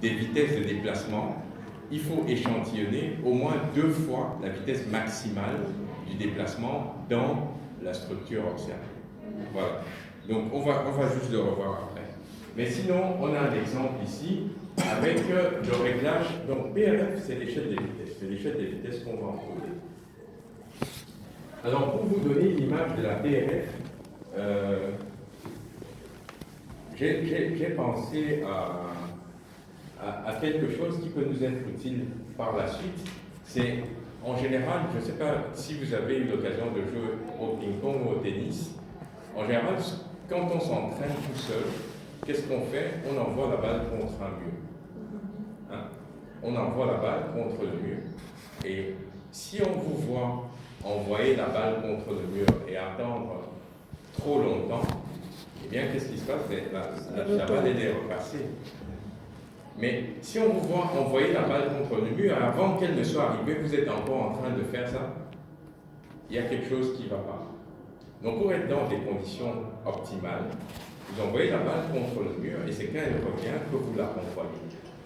des vitesses de déplacement, il faut échantillonner au moins 2 fois la vitesse maximale du déplacement dans la structure observée. Voilà. Donc on va juste le revoir après. Mais sinon, on a un exemple ici avec le réglage. Donc PRF, c'est l'échelle des vitesses. C'est l'échelle des vitesses qu'on va encoder. Alors pour vous donner l'image de la PRF, j'ai pensé à quelque chose qui peut nous être utile par la suite. C'est, en général, je ne sais pas si vous avez eu l'occasion de jouer au ping-pong ou au tennis, en général, quand on s'entraîne tout seul, qu'est-ce qu'on fait? On envoie la balle contre un mur. Hein? On envoie la balle contre le mur. Et si on vous voit envoyer la balle contre le mur et attendre trop longtemps, eh bien, qu'est-ce qui se passe? La balle est repassée. Mais si on vous voit envoyer la balle contre le mur, avant qu'elle ne soit arrivée, vous êtes encore en train de faire ça, il y a quelque chose qui ne va pas. Donc, pour être dans des conditions optimales, vous envoyez la balle contre le mur et c'est quand elle revient que vous la renvoyez.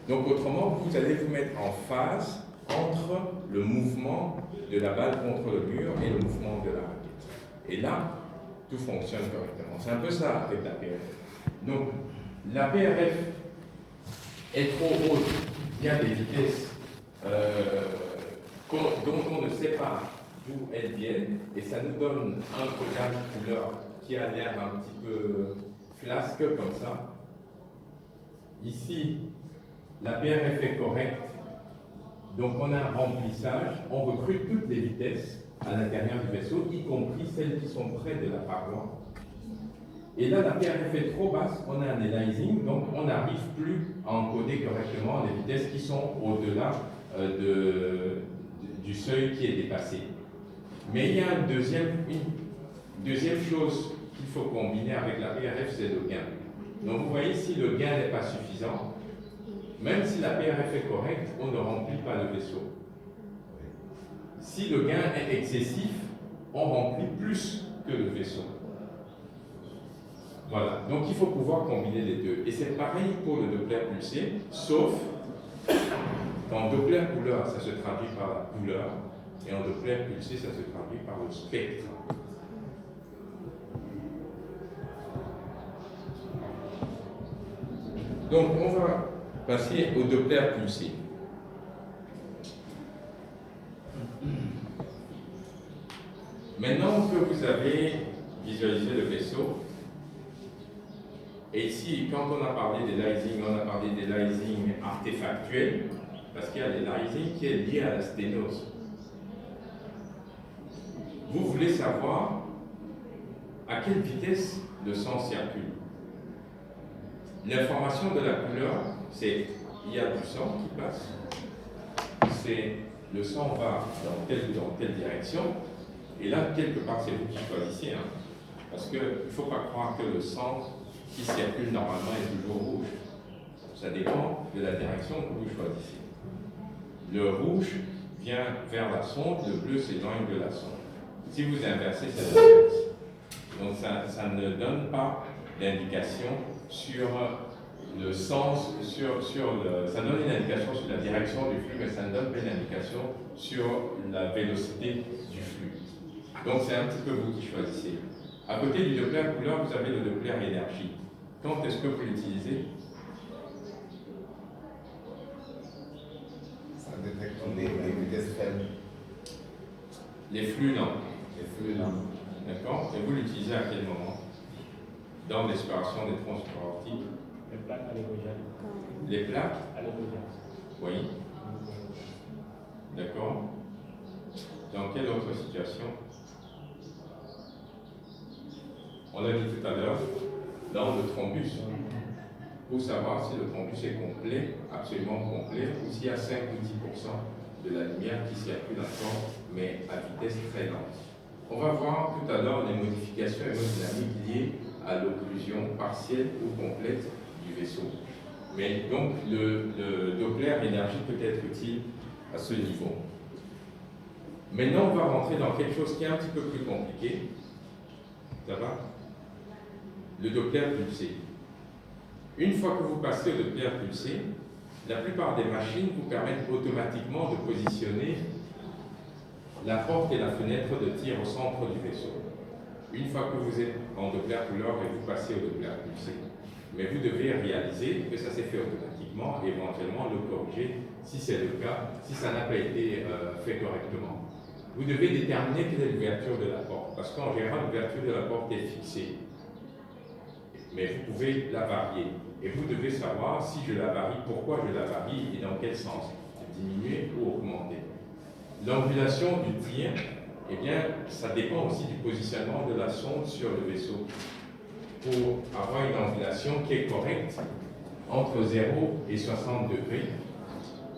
Donc, autrement, vous allez vous mettre en phase entre le mouvement de la balle contre le mur et le mouvement de la raquette. Et là, tout fonctionne correctement. C'est un peu ça avec la PRF. Donc, la PRF est trop haute, il y a des vitesses dont on ne sait pas d'où elles viennent, et ça nous donne un codage couleur qui a l'air un petit peu flasque comme ça. Ici, la PRF est correcte, donc on a un remplissage, on recrute toutes les vitesses à l'intérieur du vaisseau, y compris celles qui sont près de la paroi. Et là, la PRF est trop basse, on a un aliasing, donc on n'arrive plus à encoder correctement les vitesses qui sont au-delà du seuil qui est dépassé. Mais il y a une deuxième chose qu'il faut combiner avec la PRF, c'est le gain. Donc vous voyez, si le gain n'est pas suffisant, même si la PRF est correcte, on ne remplit pas le vaisseau. Si le gain est excessif, on remplit plus que le vaisseau. Voilà, donc il faut pouvoir combiner les deux. Et c'est pareil pour le Doppler pulsé, sauf qu'en Doppler couleur, ça se traduit par la couleur, et en Doppler pulsé, ça se traduit par le spectre. Donc on va passer au Doppler pulsé. Maintenant que vous avez visualisé le vaisseau, et ici, quand on a parlé des aliasing, on a parlé des aliasing artefactuels, parce qu'il y a des aliasing qui est lié à la sténose. Vous voulez savoir à quelle vitesse le sang circule. L'information de la couleur, c'est il y a du sang qui passe, c'est le sang va dans telle direction, et là, quelque part, c'est vous qui choisissez, hein, parce qu'il ne faut pas croire que le sang qui circule normalement est toujours rouge. Ça dépend de la direction que vous choisissez. Le rouge vient vers la sonde, le bleu s'éloigne de la sonde. Si vous inversez, c'est l'inverse. Donc ça ne donne pas d'indication sur le sens, ça donne une indication sur la direction du flux, mais ça ne donne pas une indication sur la vélocité du flux. Donc c'est un petit peu vous qui choisissez. À côté du Doppler couleur, vous avez le Doppler énergie. Quand est-ce que vous l'utilisez? Ça détecte les vitesses faibles. Les flux lents. Les flux lents. D'accord? Et vous l'utilisez à quel moment? Dans l'exploration des transports optiques. Les plaques allégoriales. Les plaques? Allégoriales. Oui. D'accord. Dans quelle autre situation? On a dit tout à l'heure, dans le thrombus, pour savoir si le thrombus est complet, absolument complet, ou s'il y a 5 ou 10% de la lumière qui circule encore, mais à vitesse très lente. On va voir tout à l'heure les modifications hémodynamiques liées à l'occlusion partielle ou complète du vaisseau. Mais donc, le Doppler énergie peut être utile à ce niveau. Maintenant, on va rentrer dans quelque chose qui est un petit peu plus compliqué. Ça va? Le Doppler pulsé. Une fois que vous passez au Doppler pulsé, la plupart des machines vous permettent automatiquement de positionner la porte et la fenêtre de tir au centre du vaisseau. Une fois que vous êtes en Doppler couleur et vous passez au Doppler pulsé. Mais vous devez réaliser que ça s'est fait automatiquement et éventuellement le corriger si c'est le cas, si ça n'a pas été fait correctement. Vous devez déterminer quelle est l'ouverture de la porte, parce qu'en général, l'ouverture de la porte est fixée. Mais vous pouvez la varier. Et vous devez savoir si je la varie, pourquoi je la varie et dans quel sens. Diminuer ou augmenter. L'angulation du tir, eh bien, ça dépend aussi du positionnement de la sonde sur le vaisseau. Pour avoir une angulation qui est correcte, entre 0 et 60 degrés.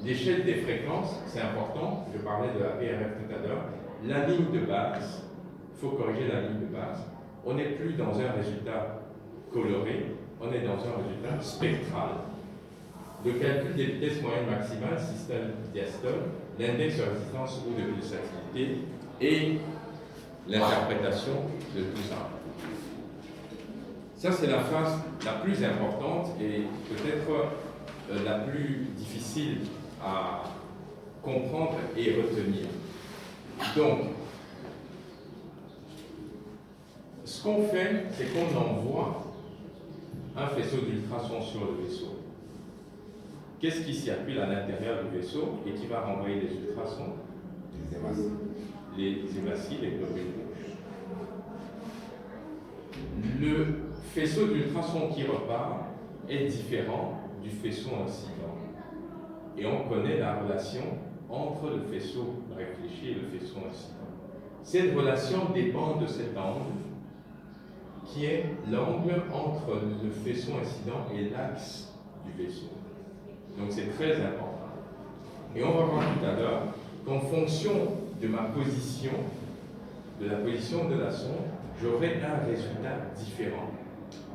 L'échelle des fréquences, c'est important, je parlais de la PRF tout à l'heure. La ligne de base, il faut corriger la ligne de base. On n'est plus dans un résultat coloré, on est dans un résultat spectral. Le calcul des vitesses moyennes maximales, système diastole, l'index de résistance ou de pulsatilité et l'interprétation de tout ça. Ça, c'est la phase la plus importante et peut-être la plus difficile à comprendre et retenir. Donc, ce qu'on fait, c'est qu'on envoie un faisceau d'ultrasons sur le vaisseau. Qu'est-ce qui circule à l'intérieur du vaisseau et qui va renvoyer les ultrasons? Les hématies, les globules rouges. Le faisceau d'ultrasons qui repart est différent du faisceau incident. Et on connaît la relation entre le faisceau réfléchi et le faisceau incident. Cette relation dépend de cet angle qui est l'angle entre le faisceau incident et l'axe du vaisseau. Donc c'est très important. Et on va voir tout à l'heure qu'en fonction de ma position, de la position de la sonde, j'aurai un résultat différent.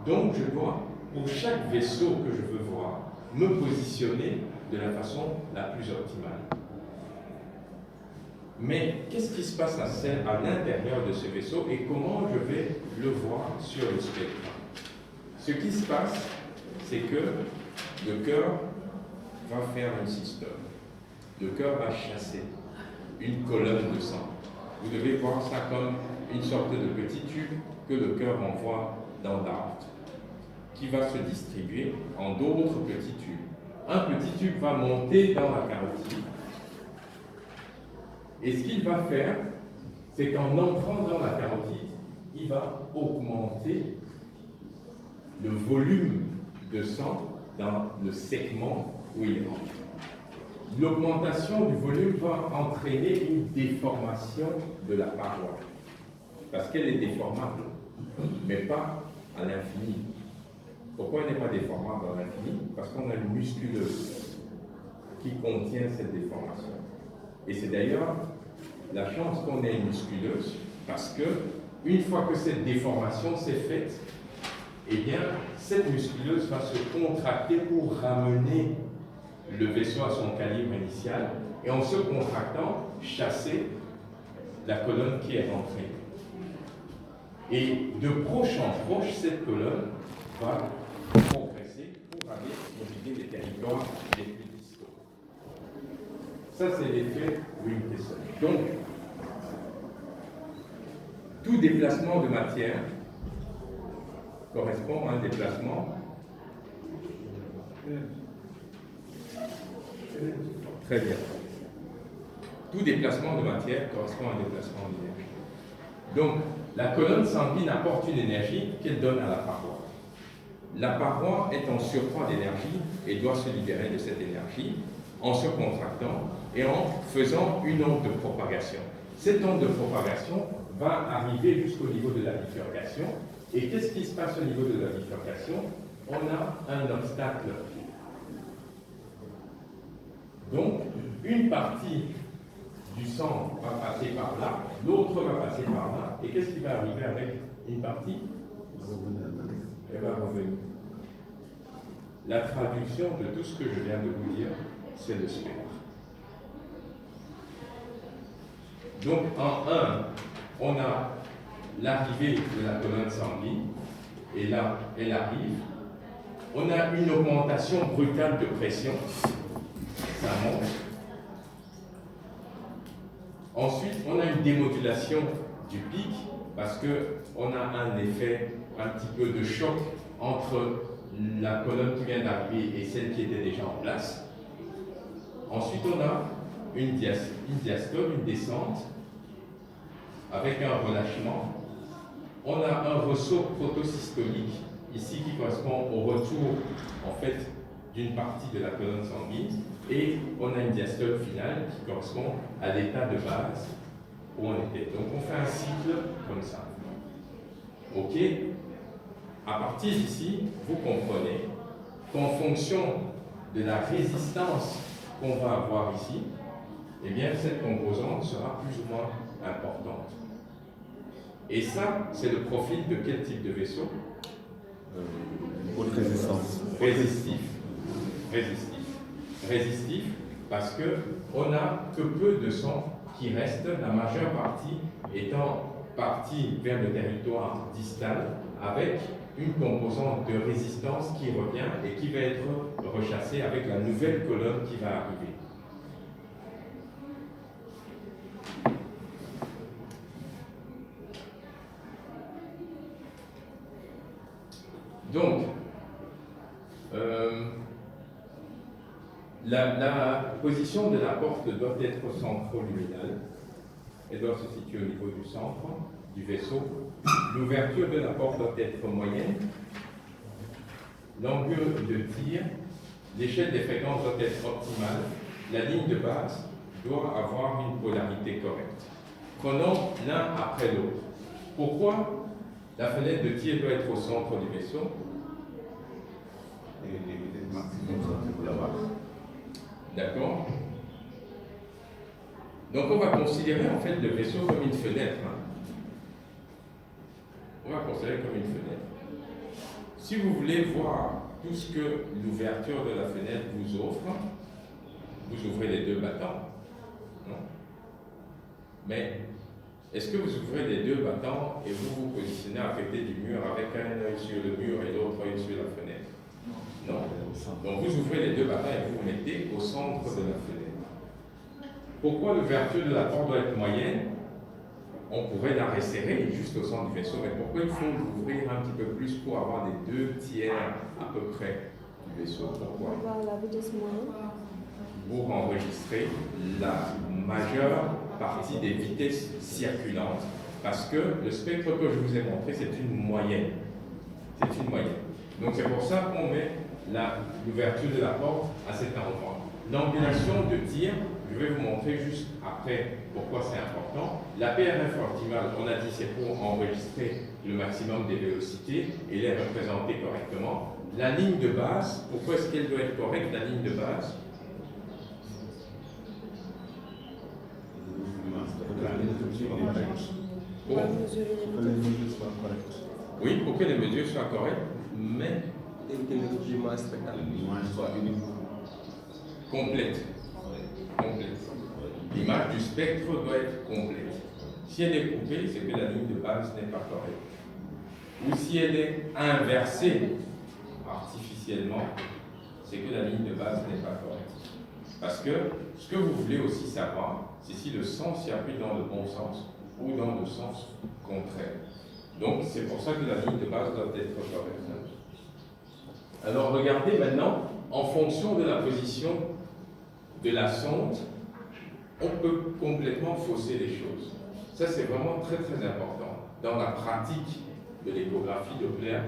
Donc je dois, pour chaque vaisseau que je veux voir, me positionner de la façon la plus optimale. Mais qu'est-ce qui se passe à l'intérieur de ce vaisseau et comment je vais le voir sur le spectre? Ce qui se passe, c'est que le cœur va faire un système. Le cœur va chasser une colonne de sang. Vous devez voir ça comme une sorte de petit tube que le cœur envoie dans l'arbre, qui va se distribuer en d'autres petits tubes. Un petit tube va monter dans la carotide. Et ce qu'il va faire, c'est qu'en entrant dans la carotide, il va augmenter le volume de sang dans le segment où il rentre. L'augmentation du volume va entraîner une déformation de la paroi, parce qu'elle est déformable, mais pas à l'infini. Pourquoi elle n'est pas déformable à l'infini? Parce qu'on a une musculeuse qui contient cette déformation. Et c'est d'ailleurs la chance qu'on ait une musculeuse, parce que une fois que cette déformation s'est faite, eh bien, cette musculeuse va se contracter pour ramener le vaisseau à son calibre initial et en se contractant, chasser la colonne qui est rentrée. Et de proche en proche, cette colonne va progresser pour aller mobiliser les territoires les plus distants. Ça, c'est l'effet Wing-Kessel. Donc, tout déplacement de matière correspond à un déplacement très bien. Tout déplacement de matière correspond à un déplacement d'énergie. Donc, la colonne sanguine apporte une énergie qu'elle donne à la paroi. La paroi est en surcroît d'énergie et doit se libérer de cette énergie en se contractant et en faisant une onde de propagation. Cette onde de propagation va arriver jusqu'au niveau de la bifurcation. Et qu'est-ce qui se passe au niveau de la bifurcation? On a un obstacle. Donc, une partie du sang va passer par là, l'autre va passer par là. Et qu'est-ce qui va arriver avec une partie? Elle va revenir. La traduction de tout ce que je viens de vous dire, c'est le spectre. Donc, en 1, on a l'arrivée de la colonne sanguine, et là, elle arrive, On a une augmentation brutale de pression, ça monte. Ensuite, on a une démodulation du pic parce qu'on a un effet un petit peu de choc entre la colonne qui vient d'arriver et celle qui était déjà en place. Ensuite, on a une diastole, une descente, avec un relâchement. On a un ressaut protosystolique, ici qui correspond au retour, en fait, d'une partie de la colonne sanguine. Et on a une diastole finale qui correspond à l'état de base où on était. Donc, on fait un cycle comme ça. OK? À partir d'ici, vous comprenez qu'en fonction de la résistance qu'on va avoir ici, eh bien, cette composante sera plus ou moins importante. Et ça, c'est le profil de quel type de vaisseau? Haute résistance. Résistif. Résistif. Résistif parce qu'on n'a que peu de sang qui reste, la majeure partie étant partie vers le territoire distal avec une composante de résistance qui revient et qui va être rechassée avec la nouvelle colonne qui va arriver. Donc, la position de la porte doit être centroluminale. Elle doit se situer au niveau du centre du vaisseau. L'ouverture de la porte doit être moyenne. L'angle de tir, l'échelle des fréquences doit être optimale. La ligne de base doit avoir une polarité correcte. Prenons l'un après l'autre. Pourquoi la fenêtre de tir doit être au centre du vaisseau? Les vitesses maximum sont là-bas. D'accord. Donc on va considérer en fait le vaisseau comme une fenêtre. On va considérer comme une fenêtre. Si vous voulez voir tout ce que l'ouverture de la fenêtre vous offre, vous ouvrez les deux battants. Non? Mais est-ce que vous ouvrez les deux battants et vous vous positionnez à côté du mur avec un œil sur le mur et l'autre œil sur la fenêtre? Non. Donc vous ouvrez les deux battants et vous vous mettez au centre de la fenêtre. Pourquoi l'ouverture de la porte doit être moyenne? On pourrait la resserrer juste au centre du vaisseau, mais pourquoi il faut l'ouvrir un petit peu plus pour avoir les 2/3 à peu près du vaisseau? Pourquoi? Pour voir la vitesse moyenne. Pour enregistrer la majeure partie des vitesses circulantes, parce que le spectre que je vous ai montré, c'est une moyenne. C'est une moyenne. Donc c'est pour ça qu'on met l'ouverture de la porte à cet endroit. L'angulation de tir, je vais vous montrer juste après pourquoi c'est important. La PRF optimale, on a dit, c'est pour enregistrer le maximum des vélocités et les représenter correctement. La ligne de base, pourquoi est-ce qu'elle doit être correcte, la ligne de base? Pour mesurer les vitesses. Oui, pour que les mesures soient correctes, mais L'image soit unique. complète. Complète. L'image du spectre doit être complète. Si elle est coupée, c'est que la ligne de base n'est pas correcte. Ou si elle est inversée artificiellement, c'est que la ligne de base n'est pas correcte. Parce que ce que vous voulez aussi savoir, c'est si le sang circule dans le bon sens ou dans le sens contraire. Donc c'est pour ça que la ligne de base doit être correcte. Alors regardez maintenant, en fonction de la position de la sonde, on peut complètement fausser les choses. Ça c'est vraiment très très important. Dans la pratique de l'échographie Doppler,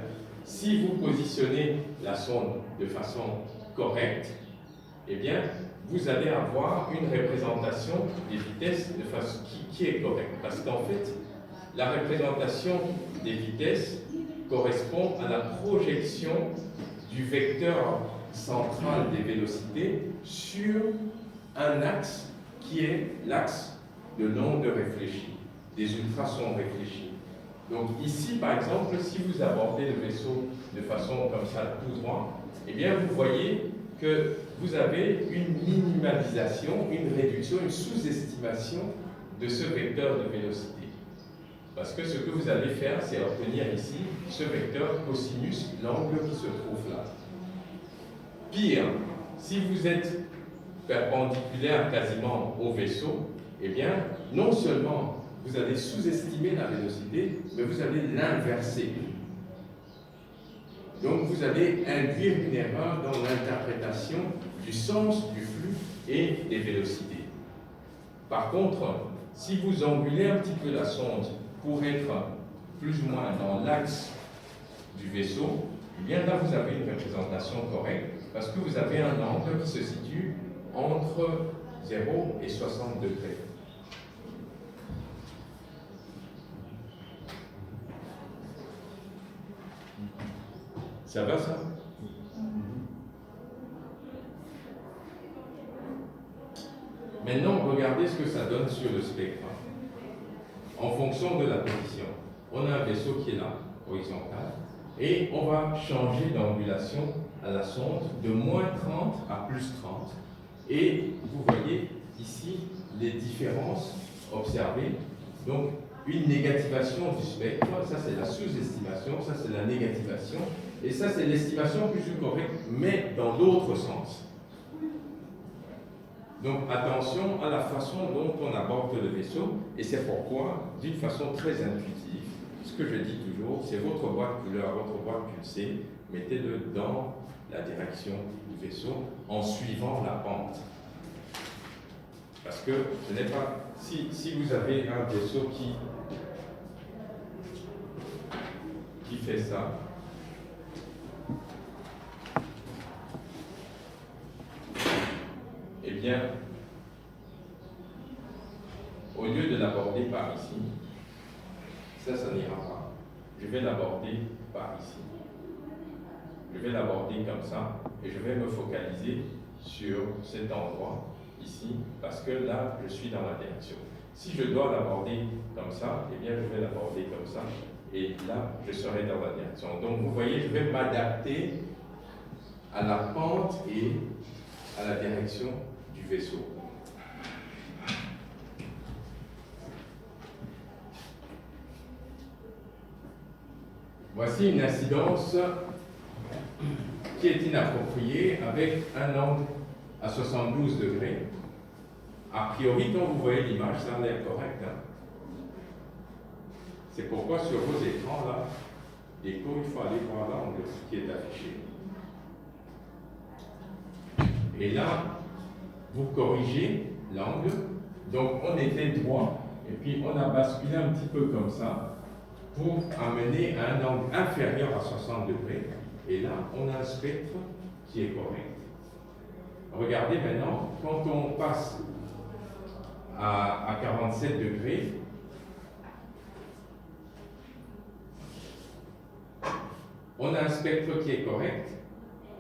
si vous positionnez la sonde de façon correcte, eh bien, vous allez avoir une représentation des vitesses de façon qui est correcte. Parce qu'en fait, la représentation des vitesses correspond à la projection du vecteur central des vélocités sur un axe qui est l'axe de l'onde réfléchie, des ultrasons réfléchis. Donc ici, par exemple, si vous abordez le vaisseau de façon comme ça, tout droit, eh bien, vous voyez que vous avez une minimalisation, une réduction, une sous-estimation de ce vecteur de vélocité. Parce que ce que vous allez faire, c'est obtenir ici ce vecteur cosinus, l'angle qui se trouve là. Pire, si vous êtes perpendiculaire quasiment au vaisseau, eh bien, non seulement vous allez sous-estimer la vélocité, mais vous allez l'inverser. Donc, vous allez induire une erreur dans l'interprétation du sens du flux et des vélocités. Par contre, si vous angulez un petit peu la sonde pour être plus ou moins dans l'axe du vaisseau, eh bien là, vous avez une représentation correcte parce que vous avez un angle qui se situe entre 0 et 60 degrés. Ça va, ça? Maintenant, regardez ce que ça donne sur le spectre. En fonction de la position, on a un vaisseau qui est là, horizontal, et on va changer d'angulation à la sonde de moins 30 à plus 30. Et vous voyez ici les différences observées. Donc, une négativation du spectre, ça c'est la sous-estimation, ça c'est la négativation, et ça c'est l'estimation plus correcte, mais dans l'autre sens. Donc attention à la façon dont on aborde le vaisseau, et c'est pourquoi, d'une façon très intuitive, ce que je dis toujours, c'est votre boîte couleur, votre boîte pulsée, mettez-le dans la direction du vaisseau en suivant la pente. Parce que ce n'est pas... Si vous avez un vaisseau qui fait ça, eh bien, au lieu de l'aborder par ici, ça n'ira pas. Je vais l'aborder par ici. Je vais l'aborder comme ça et je vais me focaliser sur cet endroit ici parce que là, je suis dans la direction. Si je dois l'aborder comme ça, eh bien, je vais l'aborder comme ça et là, je serai dans la direction. Donc, vous voyez, je vais m'adapter à la pente et à la direction du vaisseau. Voici une incidence qui est inappropriée avec un angle à 72 degrés. A priori, quand vous voyez l'image, ça a l'air correct. Hein? C'est pourquoi sur vos écrans, là, l'écho, il faut aller voir l'angle qui est affiché. Et là, vous corrigez l'angle. Donc, on était droit, et puis on a basculé un petit peu comme ça pour amener à un angle inférieur à 60 degrés. Et là, on a un spectre qui est correct. Regardez maintenant, quand on passe à 47 degrés, on a un spectre qui est correct,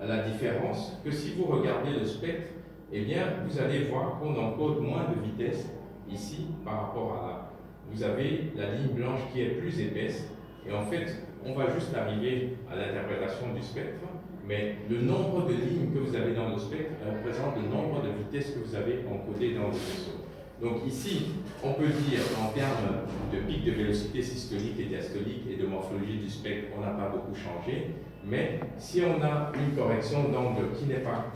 à la différence que si vous regardez le spectre, eh bien, vous allez voir qu'on encode moins de vitesse ici par rapport à là. Vous avez la ligne blanche qui est plus épaisse, et en fait, on va juste arriver à l'interprétation du spectre, mais le nombre de lignes que vous avez dans le spectre représente le nombre de vitesses que vous avez encodées dans le vaisseau. Donc ici, on peut dire en termes de pic de vélocité systolique et diastolique et de morphologie du spectre, on n'a pas beaucoup changé, mais si on a une correction d'angle qui n'est pas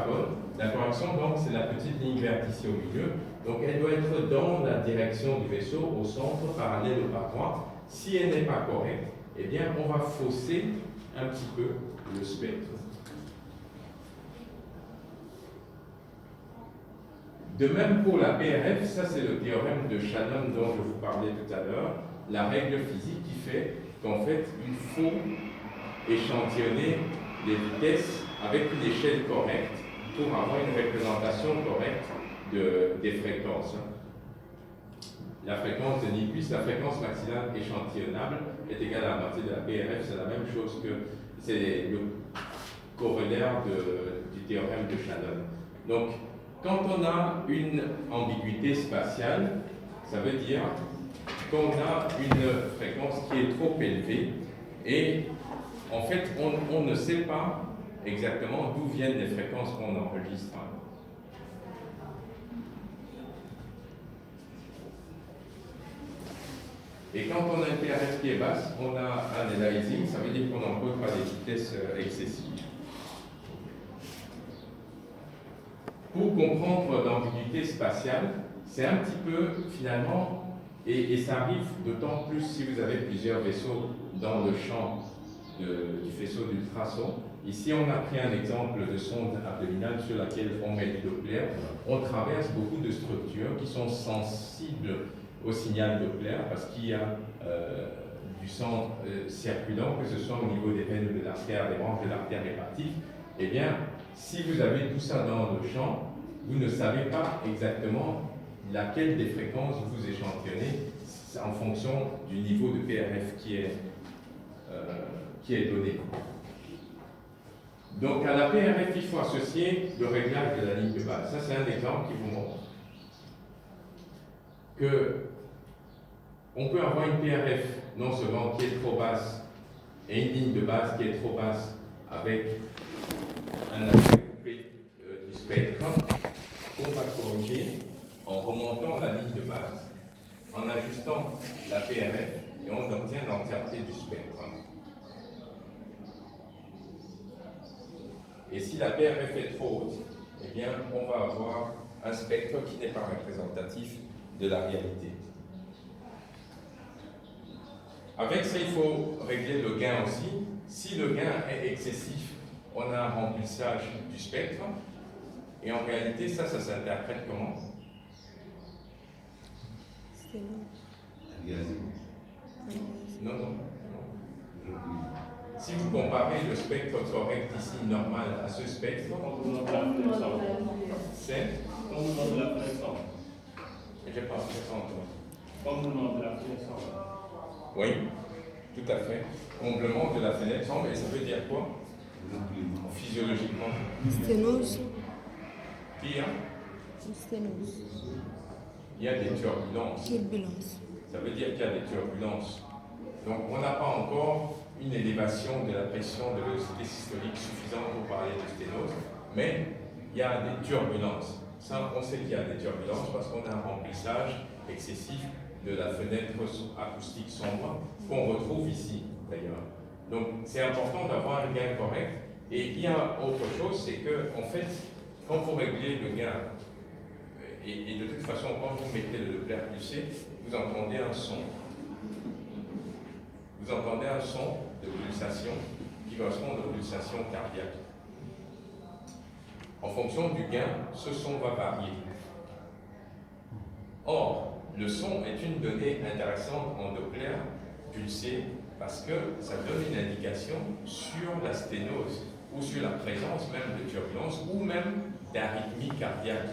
bonne, la correction d'angle c'est la petite ligne verte ici au milieu, donc elle doit être dans la direction du vaisseau, au centre, parallèle au paroi. Si elle n'est pas correcte, eh bien on va fausser un petit peu le spectre. De même pour la PRF, ça c'est le théorème de Shannon dont je vous parlais tout à l'heure, la règle physique qui fait qu'en fait il faut échantillonner les vitesses avec une échelle correcte pour avoir une représentation correcte des fréquences. La fréquence de Nyquist, la fréquence maximale échantillonnable est égale à la moitié de la PRF, c'est la même chose que c'est le corollaire du théorème de Shannon. Donc, quand on a une ambiguïté spatiale, ça veut dire qu'on a une fréquence qui est trop élevée et en fait, on ne sait pas exactement d'où viennent les fréquences qu'on enregistre. Et quand on a une PRF qui est basse, on a un aliasing, ça veut dire qu'on n'encode pas des vitesses excessives. pour comprendre l'ambiguïté spatiale, c'est un petit peu finalement, et ça arrive d'autant plus si vous avez plusieurs vaisseaux dans le champ du faisceau d'ultrasons. Ici, on a pris un exemple de sonde abdominale sur laquelle on met du Doppler. On traverse beaucoup de structures qui sont sensibles au signal Doppler parce qu'il y a du sang circulant, que ce soit au niveau des veines de l'artère, des branches de l'artère hépatique. Eh bien, si vous avez tout ça dans le champ, vous ne savez pas exactement laquelle des fréquences vous échantillonnez en fonction du niveau de PRF qui est donné. Donc à la PRF, il faut associer le réglage de la ligne de base. Ça, c'est un exemple qui vous montre que on peut avoir une PRF non seulement qui est trop basse et une ligne de base qui est trop basse avec un aspect coupé du spectre qu'on va corriger en remontant la ligne de base, en ajustant la PRF et on obtient l'entièreté du spectre. Et si la PRF est trop haute, eh bien, on va avoir un spectre qui n'est pas représentatif de la réalité. Avec ça, il faut régler le gain aussi. Si le gain est excessif, on a un remplissage du spectre. Et en réalité, ça s'interprète comment? Non, non. Si vous comparez le spectre correct ici normal à ce spectre, c'est j'ai pas comblement de la fenêtre sombre. Oui, tout à fait. Comblement de la fenêtre sombre, et ça veut dire quoi? Physiologiquement. Sténose. Pire. Sténose. Il y a des turbulences. Turbulence. Ça veut dire qu'il y a des turbulences. Donc on n'a pas encore une élévation de la pression de vélocité systolique suffisante pour parler de sténose, mais il y a des turbulences. Ça, on sait qu'il y a des turbulences parce qu'on a un remplissage excessif de la fenêtre acoustique sombre qu'on retrouve ici, d'ailleurs. Donc, c'est important d'avoir un gain correct. Et il y a autre chose, c'est que, en fait, quand vous réglez le gain, et de toute façon, quand vous mettez le Doppler pulsé, vous entendez un son. Vous entendez un son de pulsation qui correspond aux pulsations cardiaques. En fonction du gain, ce son va varier. Or, le son est une donnée intéressante en Doppler pulsé parce que ça donne une indication sur la sténose ou sur la présence même de turbulence ou même d'arythmie cardiaque.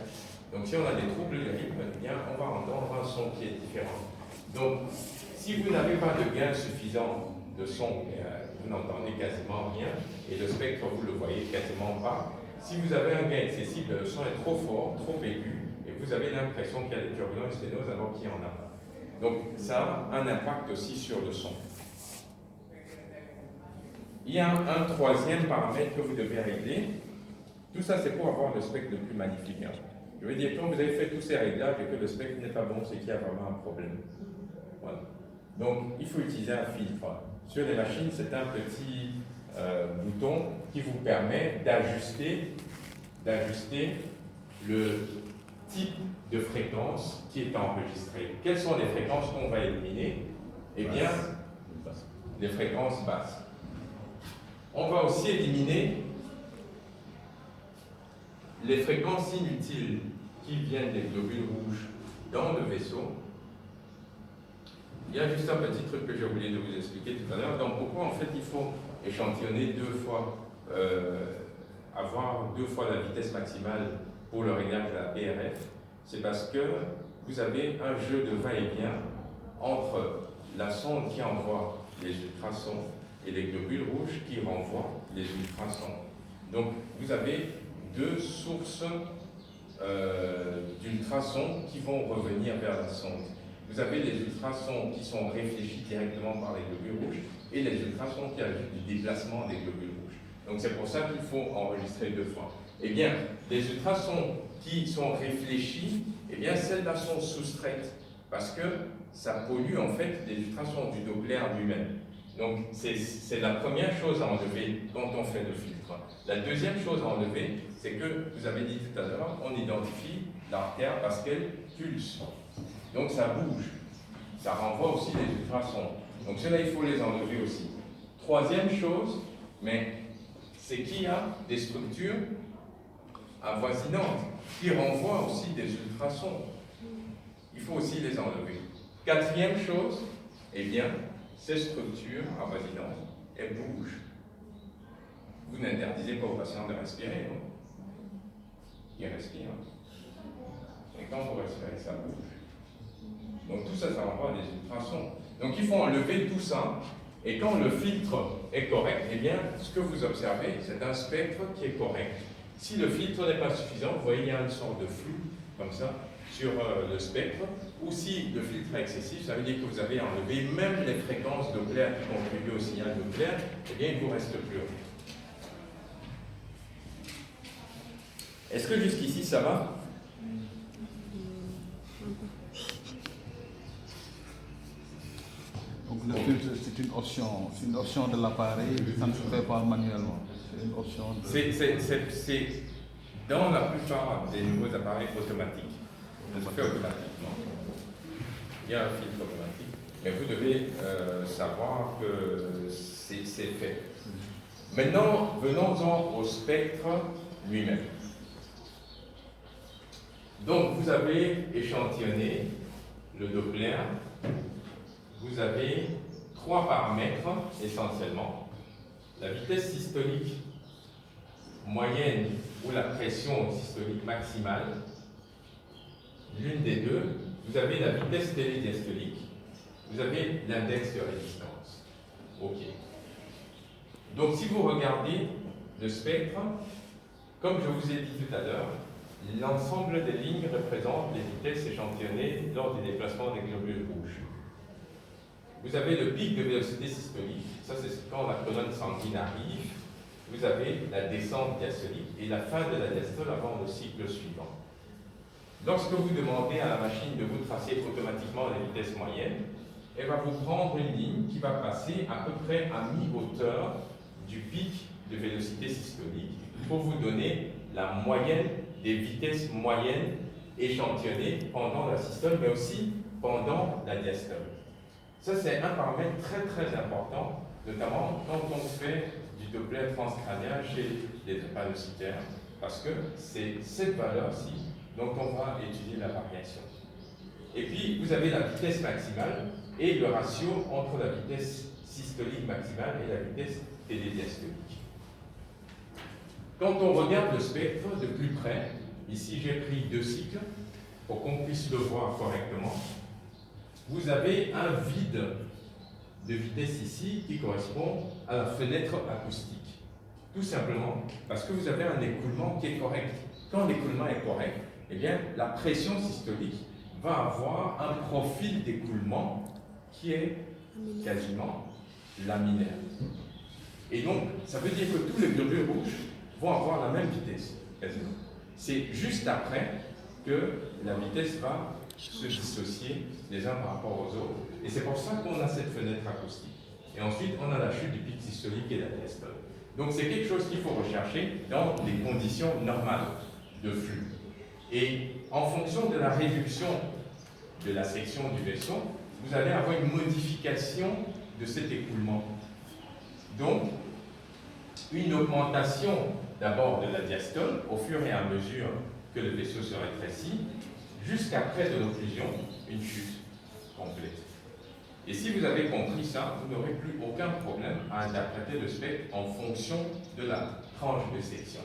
Donc si on a des troubles du rythme, eh bien, on va entendre un son qui est différent. Donc, si vous n'avez pas de gain suffisant de son, vous n'entendez quasiment rien, et le spectre, vous ne le voyez quasiment pas. Si vous avez un gain excessif, le son est trop fort, trop aigu, et vous avez l'impression qu'il y a des turbulences sténoses alors qu'il n'y en a pas. Donc, ça a un impact aussi sur le son. Il y a un troisième paramètre que vous devez régler. Tout ça, c'est pour avoir le spectre le plus magnifique. Je veux dire, quand vous avez fait tous ces réglages et que le spectre n'est pas bon, c'est qu'il y a vraiment un problème. Voilà. Donc, il faut utiliser un filtre. Sur les machines, c'est un petit bouton qui vous permet d'ajuster le type de fréquence qui est enregistré. Quelles sont les fréquences qu'on va éliminer? Eh bien, les fréquences basses. On va aussi éliminer les fréquences inutiles qui viennent des globules rouges dans le vaisseau. Il y a juste un petit truc que j'ai oublié de vous expliquer tout à l'heure. Donc pourquoi en fait il faut échantillonner avoir deux fois la vitesse maximale pour le réglage de la PRF? C'est parce que vous avez un jeu de va-et-vient entre la sonde qui envoie les ultrasons et les globules rouges qui renvoient les ultrasons. Donc vous avez deux sources d'ultrasons qui vont revenir vers la sonde. Vous avez les ultrasons qui sont réfléchis directement par les globules rouges et les ultrasons qui ajoutent du déplacement des globules rouges. Donc c'est pour ça qu'il faut enregistrer deux fois. Eh bien, les ultrasons qui sont réfléchis, eh bien celles-là sont soustraites parce que ça pollue en fait les ultrasons du Doppler lui-même. Donc, c'est la première chose à enlever quand on fait le filtre. La deuxième chose à enlever, c'est que, vous avez dit tout à l'heure, on identifie l'artère parce qu'elle pulse. Donc, ça bouge. Ça renvoie aussi les ultrasons. Donc, cela, il faut les enlever aussi. Troisième chose, mais c'est qu'il y a des structures avoisinantes qui renvoient aussi des ultrasons. Il faut aussi les enlever. Quatrième chose, eh bien, ces structures avoisinantes, elles bougent. Vous n'interdisez pas aux patients de respirer, non? Ils respirent. Et quand vous respirez, ça bouge. Donc tout ça, ça renvoie à des ultrasons. Donc il faut enlever tout ça. Et quand le filtre est correct, eh bien, ce que vous observez, c'est un spectre qui est correct. Si le filtre n'est pas suffisant, vous voyez, il y a une sorte de flou, comme ça, sur le spectre. Ou si le filtre est excessif, ça veut dire que vous avez enlevé même les fréquences Doppler qui contribuent au signal Doppler, eh bien, il ne vous reste plus rien. Est-ce que jusqu'ici, ça va? Donc le filtre, c'est une option de l'appareil, ça ne se fait pas manuellement. C'est une option de... C'est dans la plupart des nouveaux appareils automatiques. Ça se fait automatiquement. Il y a un filtre automatique, mais vous devez savoir que c'est fait. Maintenant, venons-en au spectre lui-même. Donc, vous avez échantillonné le Doppler. Vous avez 3 paramètres essentiellement. La vitesse systolique moyenne ou la pression systolique maximale. L'une des deux. Vous avez la vitesse télédiastolique. Vous avez l'index de résistance. OK. Donc, si vous regardez le spectre, comme je vous ai dit tout à l'heure, l'ensemble des lignes représente les vitesses échantillonnées lors du déplacement des globules rouges. Vous avez le pic de vélocité systolique, ça c'est quand la colonne sanguine arrive. Vous avez la descente diastolique et la fin de la diastole avant le cycle suivant. Lorsque vous demandez à la machine de vous tracer automatiquement la vitesse moyenne, elle va vous prendre une ligne qui va passer à peu près à mi-hauteur du pic de vélocité systolique pour vous donner la moyenne des vitesses moyennes échantillonnées pendant la systole, mais aussi pendant la diastole. Ça, c'est un paramètre très très important, notamment quand on fait du Doppler transcrânien chez les drépanocytaires, parce que c'est cette valeur-ci dont on va étudier la variation. Et puis, vous avez la vitesse maximale et le ratio entre la vitesse systolique maximale et la vitesse télédiastolique. Quand on regarde le spectre de plus près, ici j'ai pris 2 cycles pour qu'on puisse le voir correctement. Vous avez un vide de vitesse ici qui correspond à la fenêtre acoustique. Tout simplement parce que vous avez un écoulement qui est correct. Quand l'écoulement est correct, eh bien, la pression systolique va avoir un profil d'écoulement qui est quasiment laminaire. Et donc, ça veut dire que tous les globules rouges vont avoir la même vitesse, quasiment. C'est juste après que la vitesse va se dissocier les uns par rapport aux autres. Et c'est pour ça qu'on a cette fenêtre acoustique. Et ensuite, on a la chute du pic systolique et de la diastole. Donc, c'est quelque chose qu'il faut rechercher dans les conditions normales de flux. Et en fonction de la réduction de la section du vaisseau, vous allez avoir une modification de cet écoulement. Donc, une augmentation d'abord de la diastole au fur et à mesure que le vaisseau se rétrécit, jusqu'après de l'occlusion, une chute complète. Et si vous avez compris ça, vous n'aurez plus aucun problème à interpréter le spectre en fonction de la tranche de section.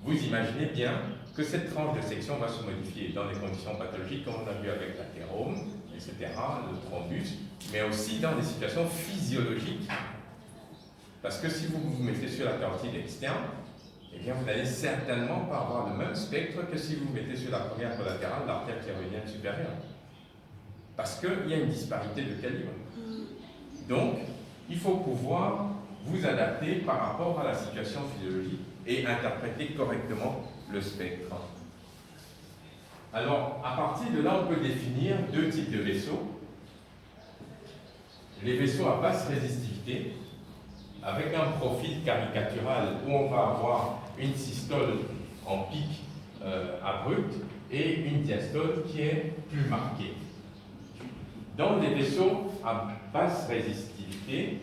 Vous imaginez bien que cette tranche de section va se modifier dans les conditions pathologiques, comme on a vu avec l'athérome, etc., le thrombus, mais aussi dans des situations physiologiques. Parce que si vous vous mettez sur la carotide externe, eh bien, vous n'allez certainement pas avoir le même spectre que si vous vous mettez sur la première collatérale, l'artère thyroïdienne supérieure. Parce qu'il y a une disparité de calibre. Donc, il faut pouvoir vous adapter par rapport à la situation physiologique et interpréter correctement le spectre. Alors, à partir de là, on peut définir 2 types de vaisseaux. les vaisseaux à basse résistivité, avec un profil caricatural où on va avoir une systole en pic abrupt et une diastole qui est plus marquée. Dans les vaisseaux à basse résistivité,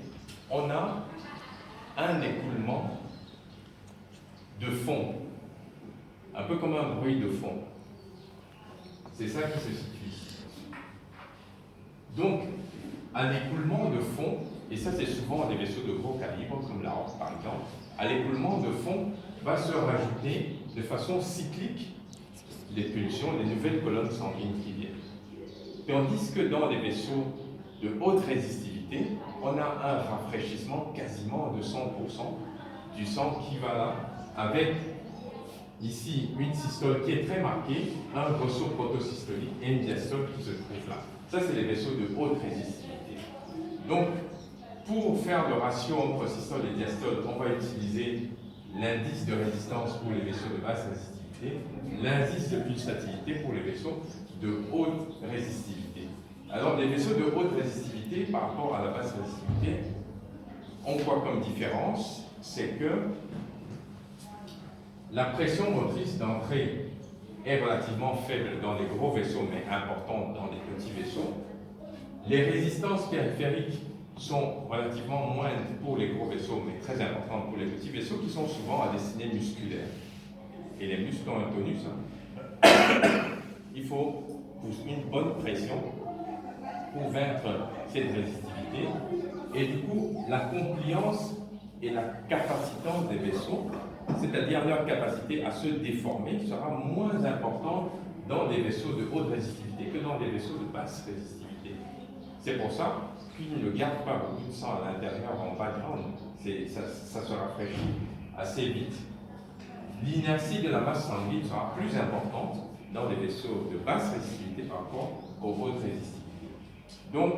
on a un écoulement de fond, un peu comme un bruit de fond. C'est ça qui se situe. Donc, un écoulement de fond, et ça c'est souvent des vaisseaux de gros calibre, comme la Hawk par exemple, à l'écoulement de fond va se rajouter de façon cyclique les pulsions, les nouvelles colonnes sanguines qui viennent. Tandis que dans les vaisseaux de haute résistivité, on a un rafraîchissement quasiment de 100% du sang qui va là, avec ici une systole qui est très marquée, un ressaut protosystolique et une diastole qui se trouve là. Ça, c'est les vaisseaux de haute résistivité. Donc, pour faire le ratio entre systole et diastole, on va utiliser l'indice de résistance pour les vaisseaux de basse résistivité, l'indice de pulsatilité pour les vaisseaux de haute résistivité. Alors, les vaisseaux de haute résistivité par rapport à la basse résistivité, on voit comme différence, c'est que la pression motrice d'entrée est relativement faible dans les gros vaisseaux, mais importante dans les petits vaisseaux. Les résistances périphériques sont relativement moindres pour les gros vaisseaux, mais très importantes pour les petits vaisseaux qui sont souvent à destinée musculaire. Et les muscles ont un tonus. Il faut une bonne pression pour vaincre cette résistivité. Et du coup, la compliance et la capacitance des vaisseaux, c'est-à-dire leur capacité à se déformer, sera moins importante dans des vaisseaux de haute résistivité que dans des vaisseaux de basse résistivité. C'est pour ça qu'ils ne gardent pas beaucoup de sang à l'intérieur en background. Ça se rafraîchit assez vite. L'inertie de la masse sanguine sera plus importante dans les vaisseaux de basse résistivité par rapport aux hautes résistivité. Donc,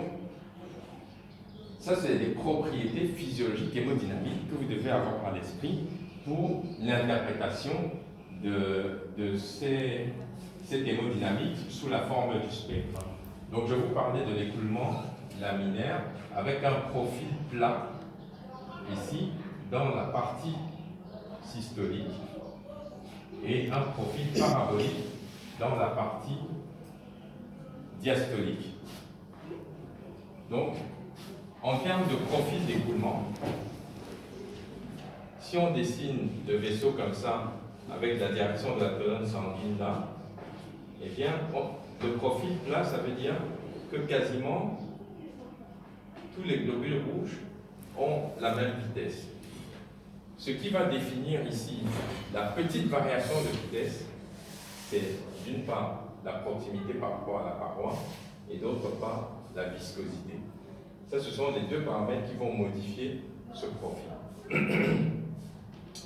ça, c'est des propriétés physiologiques hémodynamiques que vous devez avoir à l'esprit pour l'interprétation de cette hémodynamique sous la forme du spectre. Donc, je vous parlais de l'écoulement laminaire avec un profil plat, ici, dans la partie systolique, et un profil parabolique dans la partie diastolique. Donc, en termes de profil d'écoulement, si on dessine le vaisseau comme ça, avec la direction de la colonne sanguine là, eh bien, le profil plat, ça veut dire que quasiment tous les globules rouges ont la même vitesse. Ce qui va définir ici la petite variation de vitesse, c'est d'une part la proximité par rapport à la paroi et d'autre part la viscosité. Ça, ce sont les deux paramètres qui vont modifier ce profil.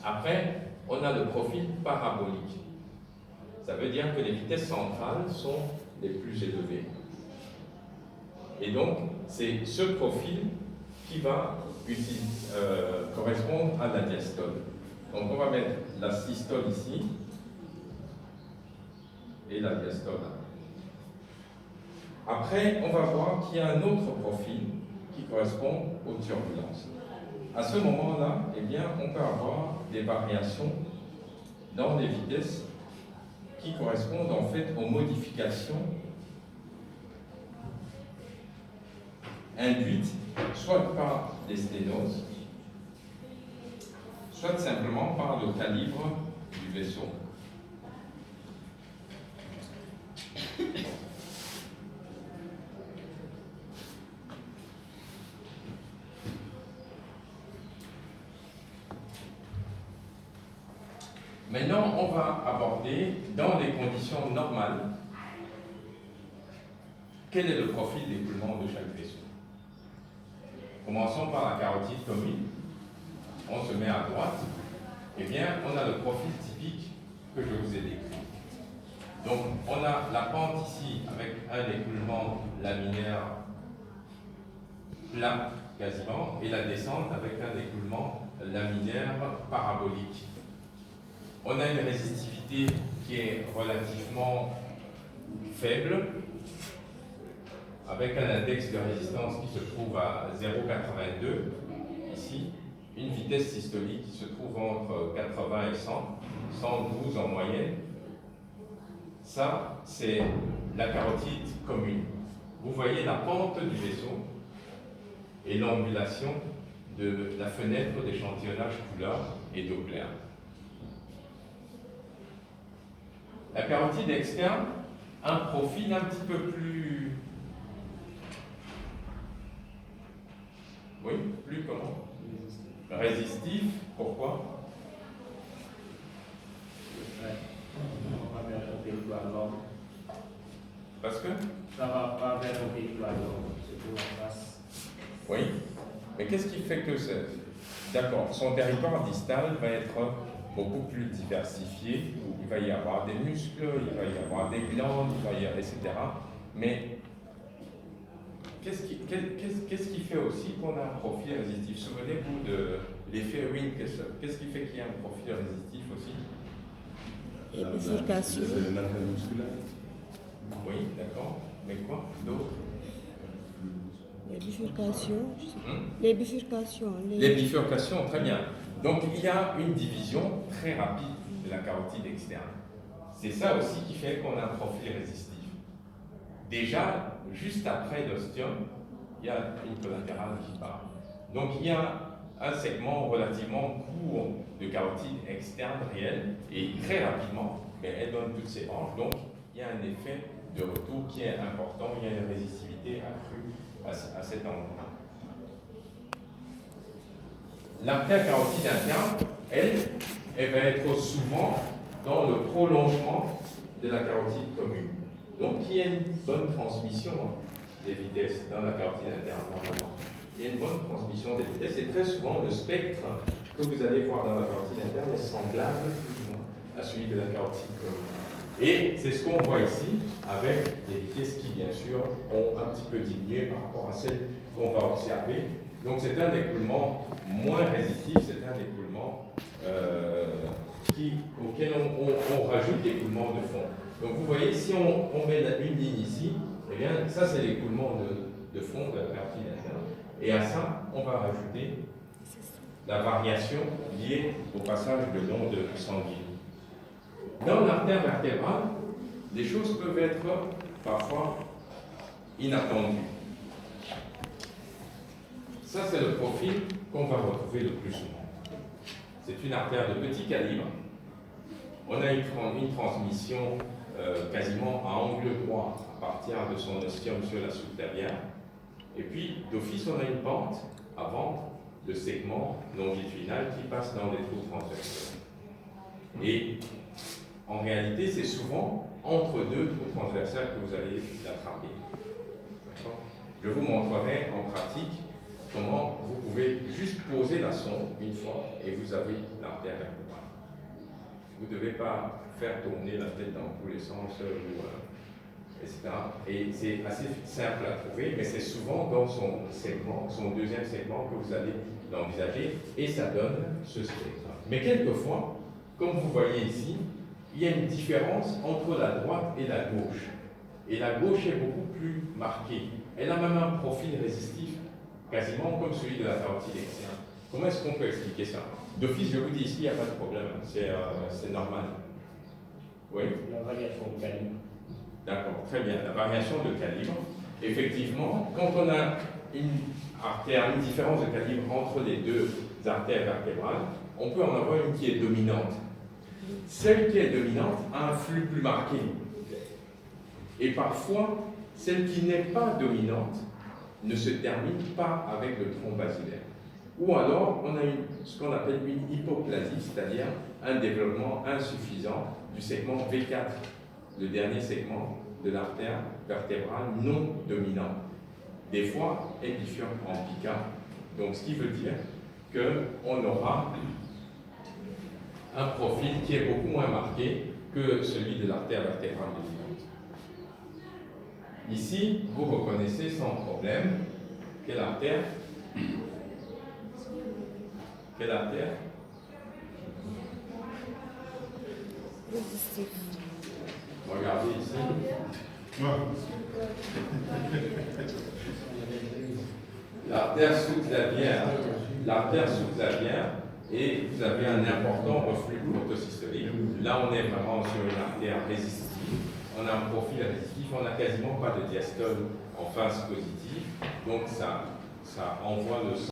Après, on a le profil parabolique. Ça veut dire que les vitesses centrales sont les plus élevées. Et donc, c'est ce profil qui va correspondre à la diastole. Donc, on va mettre la systole ici et la diastole là. Après, on va voir qu'il y a un autre profil qui correspond aux turbulences. À ce moment-là, eh bien, on peut avoir des variations dans les vitesses qui correspondent en fait aux modifications induites soit par les sténoses, soit simplement par le calibre du vaisseau. Maintenant, on va aborder, dans les conditions normales, quel est le profil d'écoulement de chaque vaisseau. Commençons par la carotide commune. On se met à droite. Eh bien, on a le profil typique que je vous ai décrit. Donc, on a la pente ici avec un écoulement laminaire plat, quasiment, et la descente avec un écoulement laminaire parabolique. On a une résistivité qui est relativement faible, avec un index de résistance qui se trouve à 0,82 ici, une vitesse systolique qui se trouve entre 80 et 100, 112 en moyenne. Ça, c'est la carotide commune. Vous voyez la pente du vaisseau et l'angulation de la fenêtre d'échantillonnage couleur et Doppler. La carotide externe a un profil un petit peu plus... Oui, plus comment? Résistif. Pourquoi? Parce que ça va pas vers un territoire long, c'est pour la face. Oui, mais qu'est-ce qui fait que c'est... D'accord, son territoire distal va être beaucoup plus diversifié, il va y avoir des muscles, il va y avoir des glandes, il va y avoir, etc. Mais qu'est-ce qui fait aussi qu'on a un profil résistif? Souvenez-vous de l'effet Wien-Kessler. Qu'est-ce qui fait qu'il y a un profil résistif aussi? Et bifurcation. Oui, d'accord. Mais quoi d'autre? Les bifurcations. Les bifurcations. Les bifurcations, très bien. Donc il y a une division très rapide de la carotide externe. C'est ça aussi qui fait qu'on a un profil résistif. Déjà, juste après l'ostium, il y a une collatérale qui part. Donc il y a un segment relativement court de carotide externe réelle et très rapidement, mais elle donne toutes ses branches. Donc il y a un effet de retour qui est important, il y a une résistivité accrue à cet endroit. L'artère carotide interne, elle va être souvent dans le prolongement de la carotide commune. Donc il y a une bonne transmission des vitesses dans la carotide interne normalement. Il y a une bonne transmission des vitesses et très souvent le spectre que vous allez voir dans la carotide interne est semblable plus ou moins à celui de la carotide commune. Et c'est ce qu'on voit ici avec des vitesses qui bien sûr ont un petit peu diminué par rapport à celles qu'on va observer. Donc c'est un écoulement moins résistif, c'est un écoulement auquel on rajoute l'écoulement de fond. Donc vous voyez, si on met une ligne ici, eh bien ça c'est l'écoulement de fond de la carotide interne. Et à ça, on va rajouter la variation liée au passage de l'onde sanguine. Dans l'artère vertébrale, les choses peuvent être parfois inattendues. Ça, c'est le profil qu'on va retrouver le plus souvent. C'est une artère de petit calibre. On a une transmission quasiment à angle droit à partir de son ostium sur la subtérière. Et puis, d'office, on a une pente avant le segment longitudinal qui passe dans les trous transversaux. Et en réalité, c'est souvent entre deux trous transversaux que vous allez l'attraper. Je vous montrerai en pratique comment vous pouvez juste poser la sonde une fois et vous avez l'artère vertébrale. Vous ne devez pas faire tourner la tête dans tous les sens, etc. Et c'est assez simple à trouver, mais c'est souvent dans son segment, son deuxième segment que vous allez l'envisager et ça donne ce spectre. Mais quelquefois, comme vous voyez ici, il y a une différence entre la droite et la gauche. Et la gauche est beaucoup plus marquée. Elle a même un profil résistif, quasiment comme celui de la carotide externe. Comment est-ce qu'on peut expliquer ça? D'office, je vous dis ici, il n'y a pas de problème, c'est normal. Oui? La variation de calibre. D'accord, très bien. La variation de calibre, effectivement, quand on a une artère, une différence de calibre entre les deux artères vertébrales, on peut en avoir une qui est dominante. Celle qui est dominante a un flux plus marqué. Et parfois, celle qui n'est pas dominante ne se termine pas avec le tronc basilaire. Ou alors, on a ce qu'on appelle une hypoplasie, c'est-à-dire un développement insuffisant du segment V4, le dernier segment de l'artère vertébrale non dominante. Des fois, elle bifurque en pica, donc ce qui veut dire qu'on aura un profil qui est beaucoup moins marqué que celui de l'artère vertébrale dominante. Ici, vous reconnaissez sans problème quelle artère? Quelle artère? Résistif. Regardez ici. L'artère sous-clavienne, et vous avez un important reflux protosystolique. Là, on est vraiment sur une artère résistive. On a un profil résistif, on n'a quasiment pas de diastole en phase positive. Donc, ça envoie le sang.